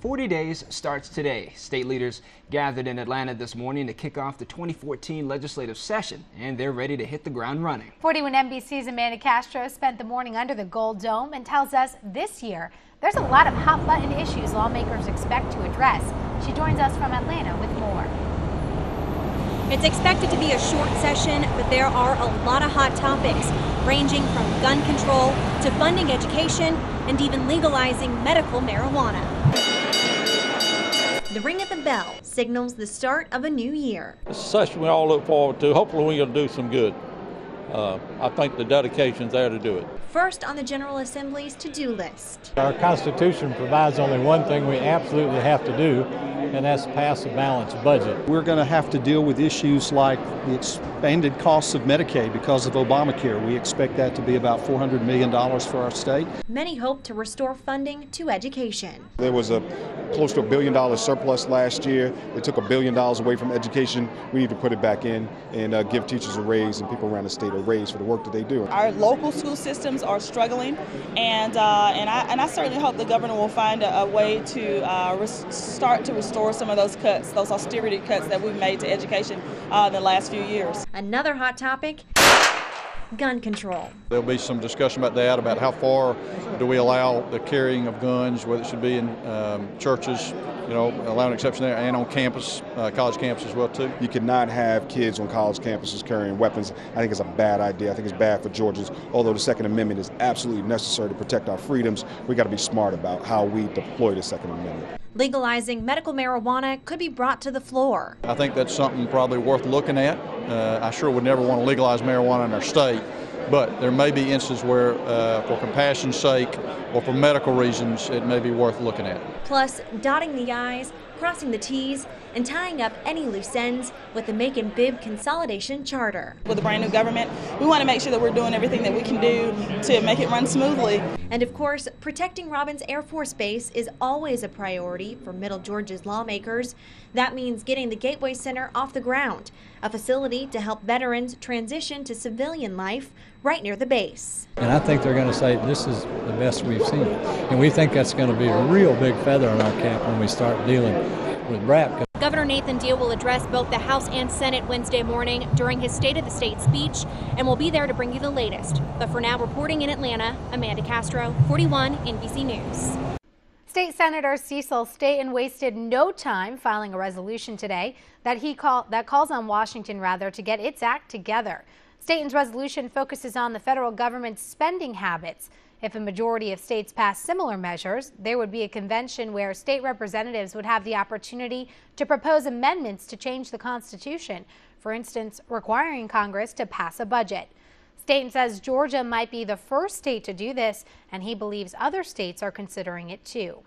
40 days starts today. State leaders gathered in Atlanta this morning to kick off the 2014 legislative session, and they're ready to hit the ground running. 41 NBC's Amanda Castro spent the morning under the Gold Dome and tells us this year there's a lot of hot-button issues lawmakers expect to address. She joins us from Atlanta with more. It's expected to be a short session, but there are a lot of hot topics, ranging from gun control to funding education and even legalizing medical marijuana. The ring at the bell signals the start of a new year. It's a session we all look forward to. Hopefully we're going to do some good. I think the dedication's there to do it. First on the General Assembly's to-do list. Our Constitution provides only one thing we absolutely have to do, and that's pass a balanced budget. We're going to have to deal with issues like the expanded costs of Medicaid because of Obamacare. We expect that to be about $400 million for our state. Many hope to restore funding to education. There was a close to $1 billion surplus last year. They took $1 billion away from education. We need to put it back in and give teachers a raise and people around the state a raise for the work that they do. Our local school systems are struggling, and I certainly hope the governor will find a way to start to restore some of those cuts, those austerity cuts that we've made to education in the last few years. Another hot topic, gun control. There'll be some discussion about that, about how far do we allow the carrying of guns, whether it should be in churches, allowing exception there, and on campus, college campus as well too. You cannot have kids on college campuses carrying weapons. I think it's a bad idea. I think it's bad for Georgians. Although the Second Amendment is absolutely necessary to protect our freedoms, we got to be smart about how we deploy the Second Amendment. Legalizing medical marijuana could be brought to the floor. I think that's something probably worth looking at. I sure would never want to legalize marijuana in our state, but there may be instances where, for compassion's sake or for medical reasons, it may be worth looking at. Plus, dotting the I's, crossing the T's, and tying up any loose ends with the Make and Bib Consolidation Charter. With a brand new government, we want to make sure that we're doing everything that we can do to make it run smoothly. And of course, protecting Robins Air Force Base is always a priority for Middle Georgia's lawmakers. That means getting the Gateway Center off the ground, a facility to help veterans transition to civilian life right near the base. And I think they're going to say this is the best we've seen. And we think that's going to be a real big feather in our cap when we start dealing with BRAP. Governor Nathan Deal will address both the House and Senate Wednesday morning during his State of the State speech, and will be there to bring you the latest. But for now, reporting in Atlanta, Amanda Castro, 41 NBC News. State Senator Cecil Staten wasted no time filing a resolution today that calls on Washington to get its act together. Staten's resolution focuses on the federal government's spending habits. If a majority of states pass similar measures, there would be a convention where state representatives would have the opportunity to propose amendments to change the Constitution, for instance, requiring Congress to pass a budget. Staten says Georgia might be the first state to do this, and he believes other states are considering it too.